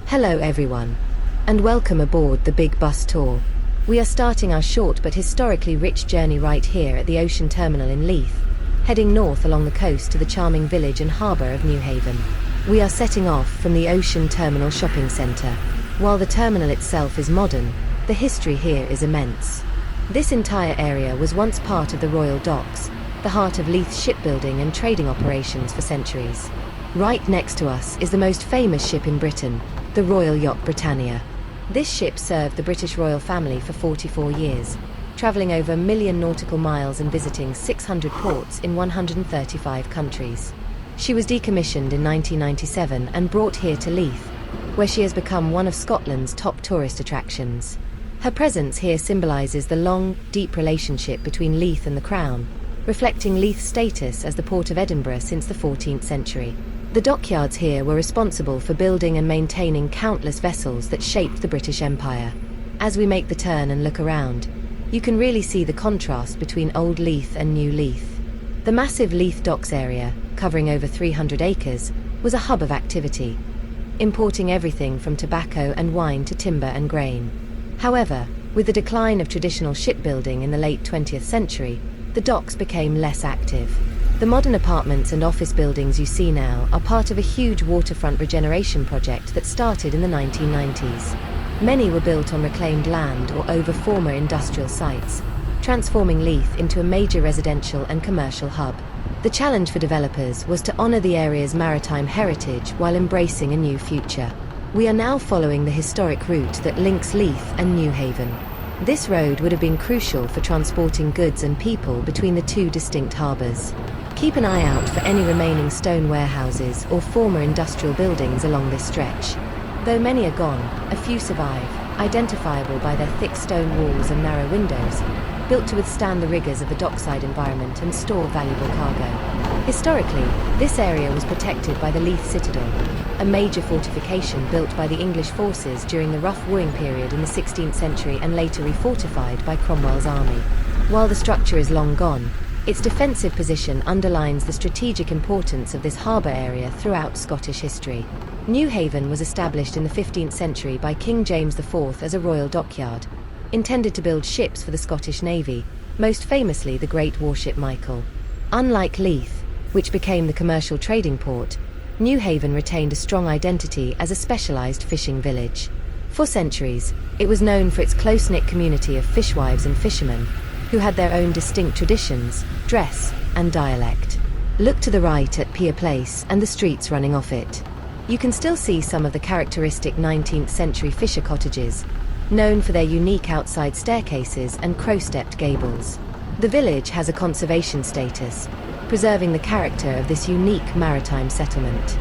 Hello everyone, and welcome aboard the Big Bus Tour. We are starting our short but historically rich journey right here at the Ocean Terminal in Leith, heading north along the coast to the charming village and harbour of Newhaven. We are setting off from the Ocean Terminal shopping centre. While the terminal itself is modern, the history here is immense. This entire area was once part of the Royal Docks, the heart of Leith's shipbuilding and trading operations for centuries. Right next to us is the most famous ship in Britain, the Royal Yacht Britannia. This ship served the British royal family for 44 years, travelling over 1 million nautical miles and visiting 600 ports in 135 countries. She was decommissioned in 1997 and brought here to Leith, where she has become one of Scotland's top tourist attractions. Her presence here symbolises the long, deep relationship between Leith and the Crown, reflecting Leith's status as the port of Edinburgh since the 14th century. The dockyards here were responsible for building and maintaining countless vessels that shaped the British Empire. As we make the turn and look around, you can really see the contrast between Old Leith and New Leith. The massive Leith docks area, covering over 300 acres, was a hub of activity, importing everything from tobacco and wine to timber and grain. However, with the decline of traditional shipbuilding in the late 20th century, the docks became less active. The modern apartments and office buildings you see now are part of a huge waterfront regeneration project that started in the 1990s. Many were built on reclaimed land or over former industrial sites, transforming Leith into a major residential and commercial hub. The challenge for developers was to honour the area's maritime heritage while embracing a new future. We are now following the historic route that links Leith and Newhaven. This road would have been crucial for transporting goods and people between the two distinct harbours. Keep an eye out for any remaining stone warehouses or former industrial buildings along this stretch. Though many are gone, a few survive, identifiable by their thick stone walls and narrow windows, built to withstand the rigours of the dockside environment and store valuable cargo. Historically, this area was protected by the Leith Citadel, a major fortification built by the English forces during the rough wooing period in the 16th century and later refortified by Cromwell's army. While the structure is long gone, its defensive position underlines the strategic importance of this harbour area throughout Scottish history. Newhaven was established in the 15th century by King James IV as a royal dockyard, intended to build ships for the Scottish Navy, most famously the great warship Michael. Unlike Leith, which became the commercial trading port, Newhaven retained a strong identity as a specialised fishing village. For centuries, it was known for its close-knit community of fishwives and fishermen, who had their own distinct traditions, dress, and dialect. Look to the right at Pier Place and the streets running off it. You can still see some of the characteristic 19th century fisher cottages, known for their unique outside staircases and crow-stepped gables. The village has a conservation status, preserving the character of this unique maritime settlement.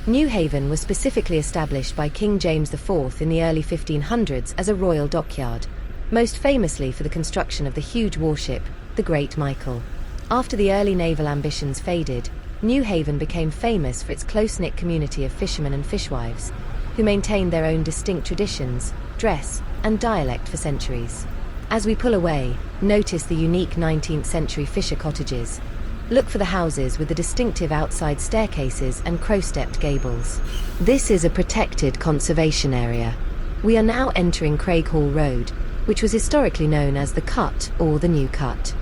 Newhaven was specifically established by King James IV in the early 1500s as a royal dockyard, most famously for the construction of the huge warship, the Great Michael. After the early naval ambitions faded, Newhaven became famous for its close-knit community of fishermen and fishwives, who maintained their own distinct traditions, dress, and dialect for centuries. As we pull away, notice the unique 19th-century fisher cottages. Look for the houses with the distinctive outside staircases and crow-stepped gables. This is a protected conservation area. We are now entering Craighall Road, which was historically known as the Cut or the New Cut.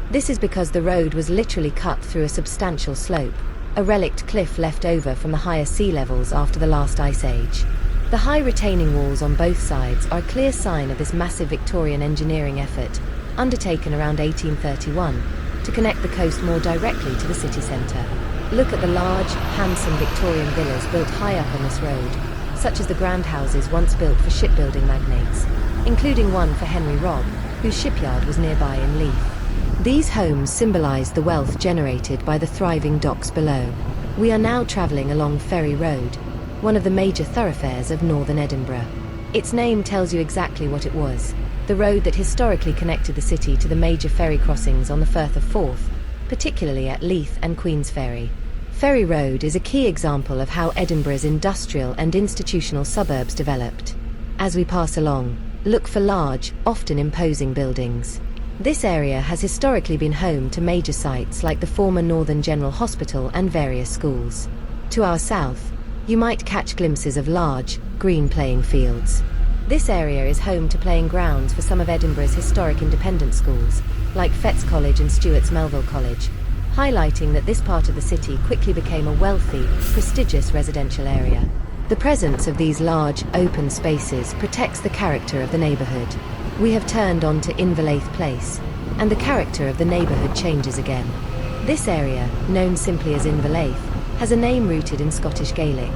This is because the road was literally cut through a substantial slope, a relict cliff left over from the higher sea levels after the last ice age. The high retaining walls on both sides are a clear sign of this massive Victorian engineering effort, undertaken around 1831, to connect the coast more directly to the city centre. Look at the large, handsome Victorian villas built high up on this road, such as the grand houses once built for shipbuilding magnates, including one for Henry Robb, whose shipyard was nearby in Leith. These homes symbolise the wealth generated by the thriving docks below. We are now travelling along Ferry Road, one of the major thoroughfares of northern Edinburgh. Its name tells you exactly what it was: the road that historically connected the city to the major ferry crossings on the Firth of Forth, particularly at Leith and Queensferry. Ferry Road is a key example of how Edinburgh's industrial and institutional suburbs developed. As we pass along, look for large, often imposing buildings. This area has historically been home to major sites like the former Northern General Hospital and various schools. To our south, you might catch glimpses of large, green playing fields. This area is home to playing grounds for some of Edinburgh's historic independent schools, like Fettes College and Stuart's Melville College, highlighting that this part of the city quickly became a wealthy, prestigious residential area. The presence of these large, open spaces protects the character of the neighbourhood. We have turned onto Waterloo Place, and the character of the neighbourhood changes again. This area, known simply as Waterloo, has a name rooted in Scottish Gaelic.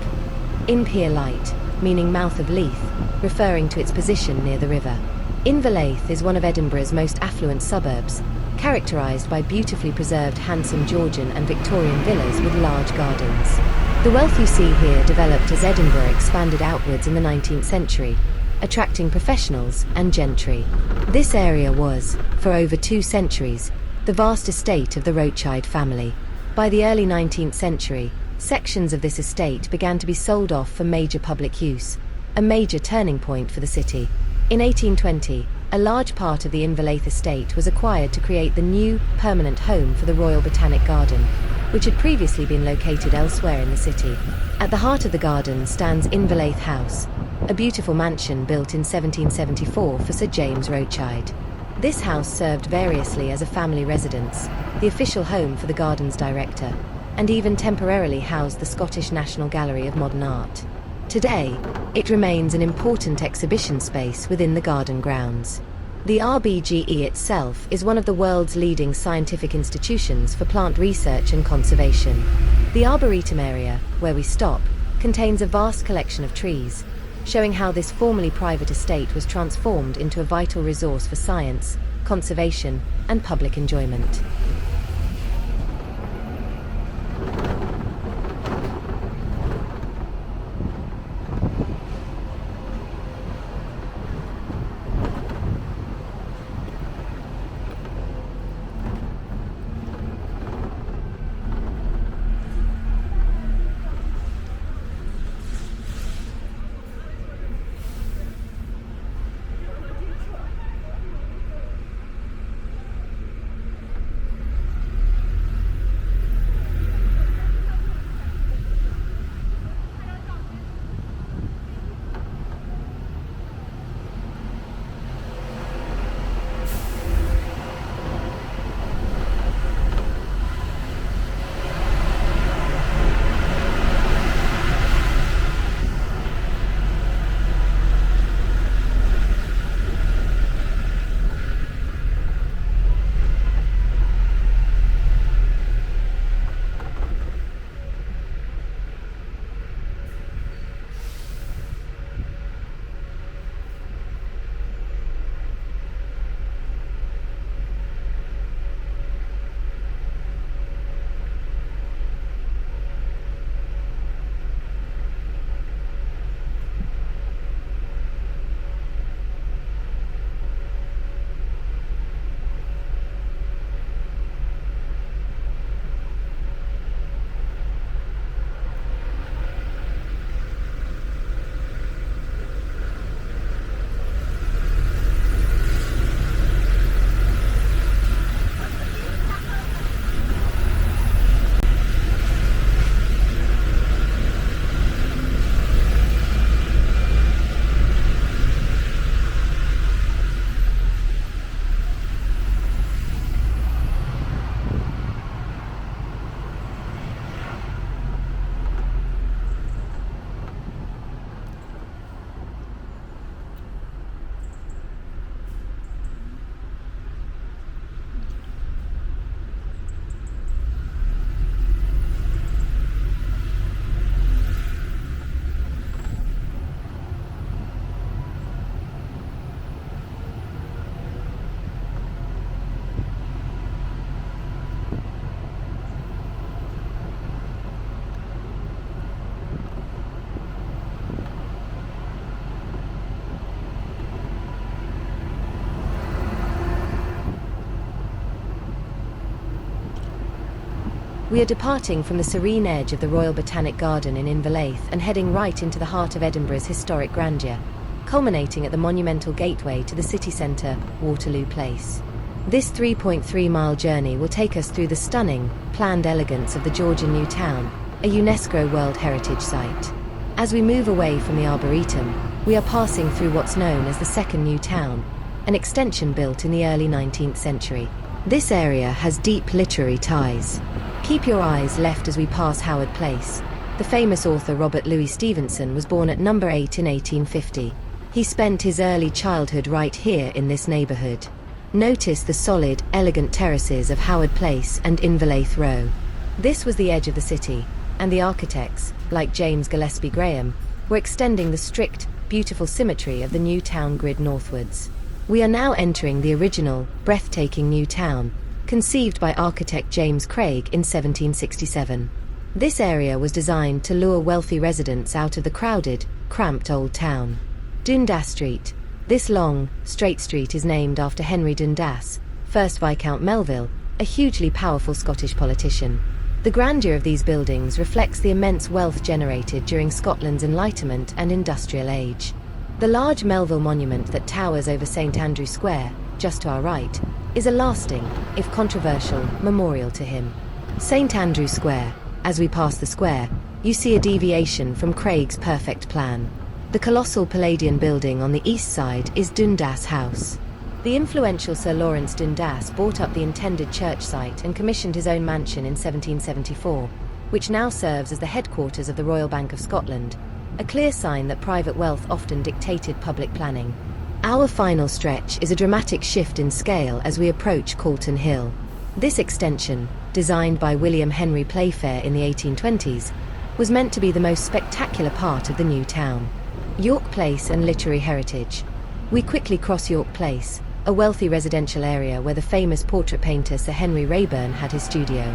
Inpeer Light, meaning mouth of Leith, referring to its position near the river. Inverleith is one of Edinburgh's most affluent suburbs, characterised by beautifully preserved handsome Georgian and Victorian villas with large gardens. The wealth you see here developed as Edinburgh expanded outwards in the 19th century, attracting professionals and gentry. This area was, for over 2 centuries, the vast estate of the Rothschild family. By the early 19th century, sections of this estate began to be sold off for major public use, a major turning point for the city. In 1820, a large part of the Inverleith estate was acquired to create the new, permanent home for the Royal Botanic Garden, which had previously been located elsewhere in the city. At the heart of the garden stands Inverleith House, a beautiful mansion built in 1774 for Sir James Rothschild. This house served variously as a family residence, the official home for the garden's director, and even temporarily housed the Scottish National Gallery of Modern Art. Today, it remains an important exhibition space within the garden grounds. The RBGE itself is one of the world's leading scientific institutions for plant research and conservation. The Arboretum area, where we stop, contains a vast collection of trees, showing how this formerly private estate was transformed into a vital resource for science, conservation, and public enjoyment. We are departing from the serene edge of the Royal Botanic Garden in Inverleith and heading right into the heart of Edinburgh's historic grandeur, culminating at the monumental gateway to the city centre, Waterloo Place. This 3.3-mile journey will take us through the stunning, planned elegance of the Georgian New Town, a UNESCO World Heritage Site. As we move away from the Arboretum, we are passing through what's known as the Second New Town, an extension built in the early 19th century. This area has deep literary ties. Keep your eyes left as we pass Howard Place. The famous author Robert Louis Stevenson was born at number 8 in 1850. He spent his early childhood right here in this neighbourhood. Notice the solid, elegant terraces of Howard Place and Inverleith Row. This was the edge of the city, and the architects, like James Gillespie Graham, were extending the strict, beautiful symmetry of the new town grid northwards. We are now entering the original, breathtaking new town, conceived by architect James Craig in 1767. This area was designed to lure wealthy residents out of the crowded, cramped old town. Dundas Street. This long, straight street is named after Henry Dundas, 1st Viscount Melville, a hugely powerful Scottish politician. The grandeur of these buildings reflects the immense wealth generated during Scotland's Enlightenment and Industrial Age. The large Melville monument that towers over St Andrew Square, just to our right, is a lasting, if controversial, memorial to him. St Andrew Square. As we pass the square, you see a deviation from Craig's perfect plan. The colossal Palladian building on the east side is Dundas House. The influential Sir Lawrence Dundas bought up the intended church site and commissioned his own mansion in 1774, which now serves as the headquarters of the Royal Bank of Scotland, a clear sign that private wealth often dictated public planning. Our final stretch is a dramatic shift in scale as we approach Calton Hill. This extension, designed by William Henry Playfair in the 1820s, was meant to be the most spectacular part of the new town. York Place and literary heritage. We quickly cross York Place, a wealthy residential area where the famous portrait painter Sir Henry Raeburn had his studio.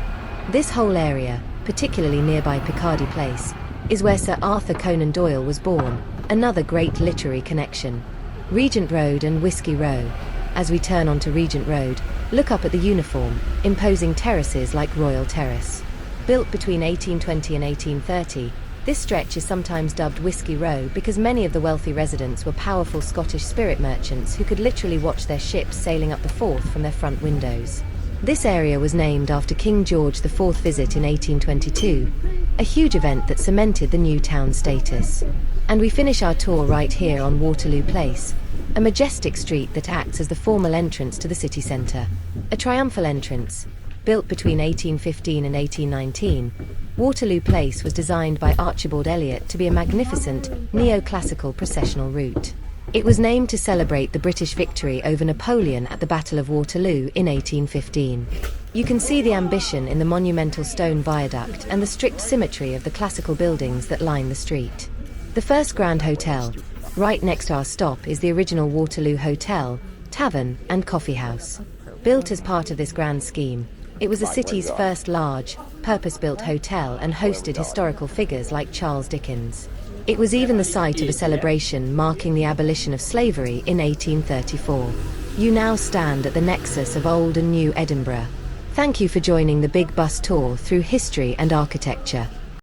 This whole area, particularly nearby Piccadilly Place, is where Sir Arthur Conan Doyle was born, another great literary connection. Regent Road and Whiskey Row. As we turn onto Regent Road, look up at the uniform, imposing terraces like Royal Terrace. Built between 1820 and 1830, this stretch is sometimes dubbed Whiskey Row because many of the wealthy residents were powerful Scottish spirit merchants who could literally watch their ships sailing up the Forth from their front windows. This area was named after King George IV's visit in 1822, a huge event that cemented the new town status. And we finish our tour right here on Waterloo Place, a majestic street that acts as the formal entrance to the city centre. A triumphal entrance. Built between 1815 and 1819, Waterloo Place was designed by Archibald Elliott to be a magnificent, neoclassical processional route. It was named to celebrate the British victory over Napoleon at the Battle of Waterloo in 1815. You can see the ambition in the monumental stone viaduct and the strict symmetry of the classical buildings that line the street. The first Grand Hotel, right next to our stop, is the original Waterloo Hotel, Tavern and Coffee House. Built as part of this grand scheme, it was the city's first large, purpose-built hotel and hosted historical figures like Charles Dickens. It was even the site of a celebration marking the abolition of slavery in 1834. You now stand at the nexus of old and new Edinburgh. Thank you for joining the Big Bus Tour through history and architecture.